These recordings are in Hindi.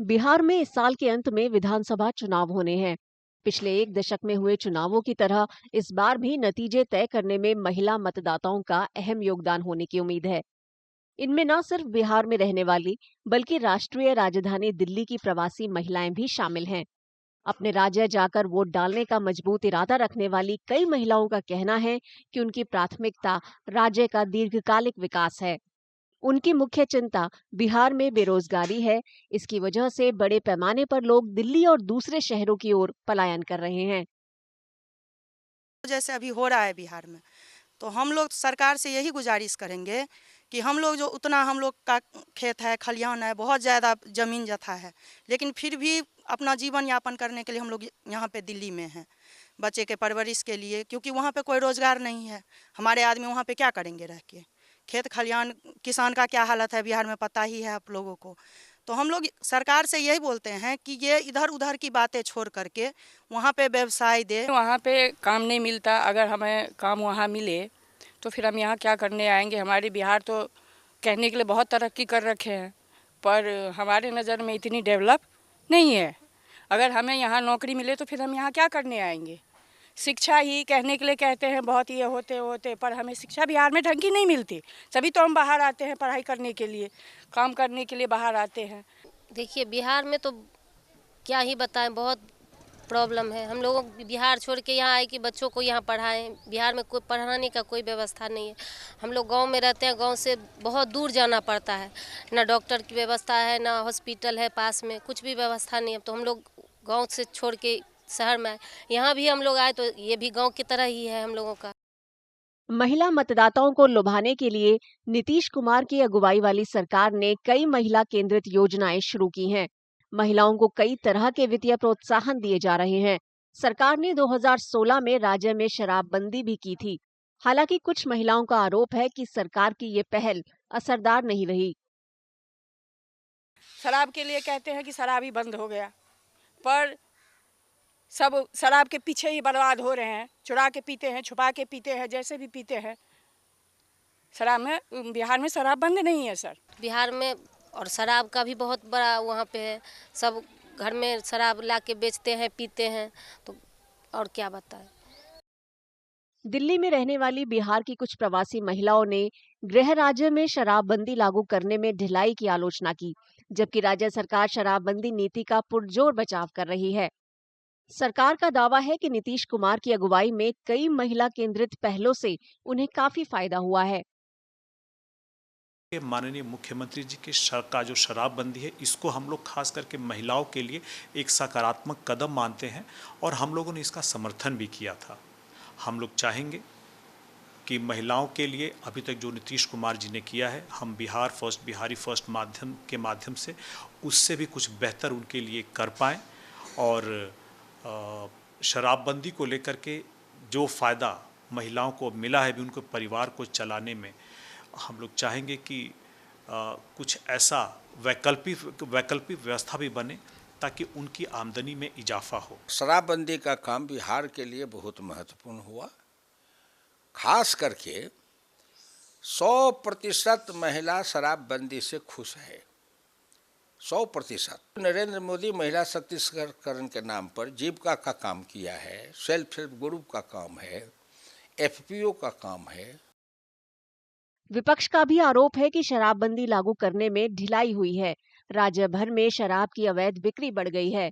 बिहार में इस साल के अंत में विधानसभा चुनाव होने हैं। पिछले एक दशक में हुए चुनावों की तरह इस बार भी नतीजे तय करने में महिला मतदाताओं का अहम योगदान होने की उम्मीद है। इनमें न सिर्फ बिहार में रहने वाली बल्कि राष्ट्रीय राजधानी दिल्ली की प्रवासी महिलाएं भी शामिल हैं। अपने राज्य जाकर वोट डालने का मजबूत इरादा रखने वाली कई महिलाओं का कहना है कि उनकी प्राथमिकता राज्य का दीर्घकालिक विकास है। उनकी मुख्य चिंता बिहार में बेरोजगारी है। इसकी वजह से बड़े पैमाने पर लोग दिल्ली और दूसरे शहरों की ओर पलायन कर रहे हैं। जैसे अभी हो रहा है बिहार में, तो हम लोग सरकार से यही गुजारिश करेंगे कि हम लोग जो उतना हम लोग का खेत है, खलिहान है, बहुत ज़्यादा ज़मीन जथा है, लेकिन फिर भी अपना जीवन यापन करने के लिए हम लोग यहाँ पे दिल्ली में हैं, बच्चे के परवरिश के लिए, क्योंकि वहाँ पे कोई रोज़गार नहीं है। हमारे आदमी वहाँ पे क्या करेंगे रह के? खेत खलिहान, किसान का क्या हालत है बिहार में पता ही है आप लोगों को। तो हम लोग सरकार से यही बोलते हैं कि ये इधर उधर की बातें छोड़ करके वहाँ पे व्यवसाय दे। वहाँ पे काम नहीं मिलता, अगर हमें काम वहाँ मिले तो फिर हम यहाँ क्या करने आएंगे। हमारे बिहार तो कहने के लिए बहुत तरक्की कर रखे हैं, पर हमारे नज़र में इतनी डेवलप नहीं है। अगर हमें यहाँ नौकरी मिले तो फिर हम यहाँ क्या करने आएंगे। शिक्षा ही कहने के लिए कहते हैं बहुत ये होते होते, पर हमें शिक्षा बिहार में ढंग की नहीं मिलती। सभी तो हम बाहर आते हैं पढ़ाई करने के लिए, काम करने के लिए बाहर आते हैं। देखिए बिहार में तो क्या ही बताएं, बहुत प्रॉब्लम है। हम लोगों बिहार छोड़ के यहाँ आए कि बच्चों को यहाँ पढ़ाएं। बिहार में कोई पढ़ाने का कोई व्यवस्था नहीं है। हम लोग गांव में रहते हैं, गांव से बहुत दूर जाना पड़ता है। ना डॉक्टर की व्यवस्था है, ना हॉस्पिटल है पास में, कुछ भी व्यवस्था नहीं है। तो हम लोग गांव से छोड़ के शहर में आए। यहाँ भी हम लोग आए तो ये भी गाँव की तरह ही है हम लोगों का। महिला मतदाताओं को लुभाने के लिए नीतीश कुमार की अगुवाई वाली सरकार ने कई महिला केंद्रित योजनाएं शुरू की हैं। महिलाओं को कई तरह के वित्तीय प्रोत्साहन दिए जा रहे हैं। सरकार ने 2016 में राज्य में शराबबंदी भी की थी। हालांकि कुछ महिलाओं का आरोप है कि सरकार की ये पहल असरदार नहीं रही। शराब के लिए कहते हैं कि शराब ही बंद हो गया, पर सब शराब के पीछे ही बर्बाद हो रहे हैं। चुरा के पीते हैं, छुपा के पीते हैं, जैसे भी पीते हैं। शराब में बिहार में शराब बंद नहीं है सर। बिहार में और शराब का भी बहुत बड़ा वहाँ पे है। सब घर में शराब ला के बेचते हैं, पीते हैं। तो और क्या बताएं। दिल्ली में रहने वाली बिहार की कुछ प्रवासी महिलाओं ने गृह राज्य में शराबबंदी लागू करने में ढिलाई की आलोचना की, जबकि राज्य सरकार शराबबंदी नीति का पुरजोर बचाव कर रही है। सरकार का दावा है कि नीतीश कुमार की अगुवाई में कई महिला केंद्रित पहलों से उन्हें काफी फायदा हुआ है। माननीय मुख्यमंत्री जी के का जो शराबबंदी है, इसको हम लोग खास करके महिलाओं के लिए एक सकारात्मक कदम मानते हैं और हम लोगों ने इसका समर्थन भी किया था। हम लोग चाहेंगे कि महिलाओं के लिए अभी तक जो नीतीश कुमार जी ने किया है, हम बिहार फर्स्ट, बिहारी फर्स्ट माध्यम से उससे भी कुछ बेहतर उनके लिए कर पाएँ। और शराबबंदी को लेकर के जो फ़ायदा महिलाओं को मिला है भी उनके परिवार को चलाने में, हम लोग चाहेंगे कि कुछ ऐसा वैकल्पिक व्यवस्था भी बने ताकि उनकी आमदनी में इजाफा हो। शराबबंदी का काम बिहार के लिए बहुत महत्वपूर्ण हुआ। खास करके 100% महिला शराबबंदी से खुश है। 100%। नरेंद्र मोदी महिला सशक्तिकरण के नाम पर जीविका का काम किया है, सेल्फ हेल्प ग्रुप का काम है, एफपीओ का काम है। विपक्ष का भी आरोप है कि शराबबंदी लागू करने में ढिलाई हुई है। राज्य भर में शराब की अवैध बिक्री बढ़ गई है।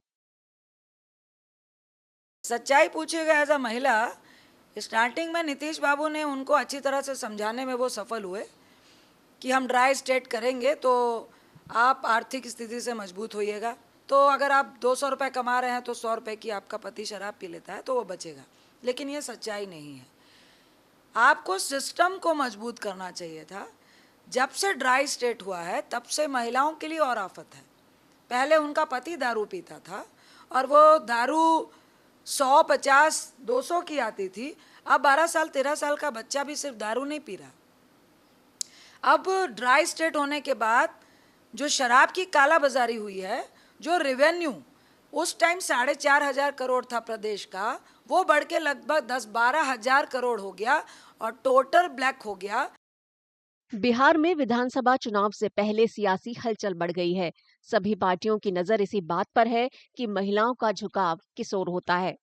सच्चाई पूछेगा एज अ महिला, स्टार्टिंग में नीतीश बाबू ने उनको अच्छी तरह से समझाने में वो सफल हुए कि हम ड्राई स्टेट करेंगे तो आप आर्थिक स्थिति से मजबूत होइएगा। तो अगर आप 200 रुपये कमा रहे हैं तो 100 रुपये की आपका पति शराब पी लेता है तो वो बचेगा। लेकिन ये सच्चाई नहीं है। आपको सिस्टम को मजबूत करना चाहिए था। जब से ड्राई स्टेट हुआ है तब से महिलाओं के लिए और आफत है। पहले उनका पति दारू पीता था और वो दारू 100, 50, 200 की आती थी। अब 12 साल 13 साल का बच्चा भी सिर्फ दारू नहीं पी रहा। अब ड्राई स्टेट होने के बाद जो शराब की काला बाजारी हुई है, जो रेवेन्यू उस टाइम 4,500 करोड़ था प्रदेश का, वो बढ़ के लगभग 10-12 हज़ार करोड़ हो गया और टोटल ब्लैक हो गया। बिहार में विधानसभा चुनाव से पहले सियासी हलचल बढ़ गई है। सभी पार्टियों की नजर इसी बात पर है कि महिलाओं का झुकाव किस ओर होता है।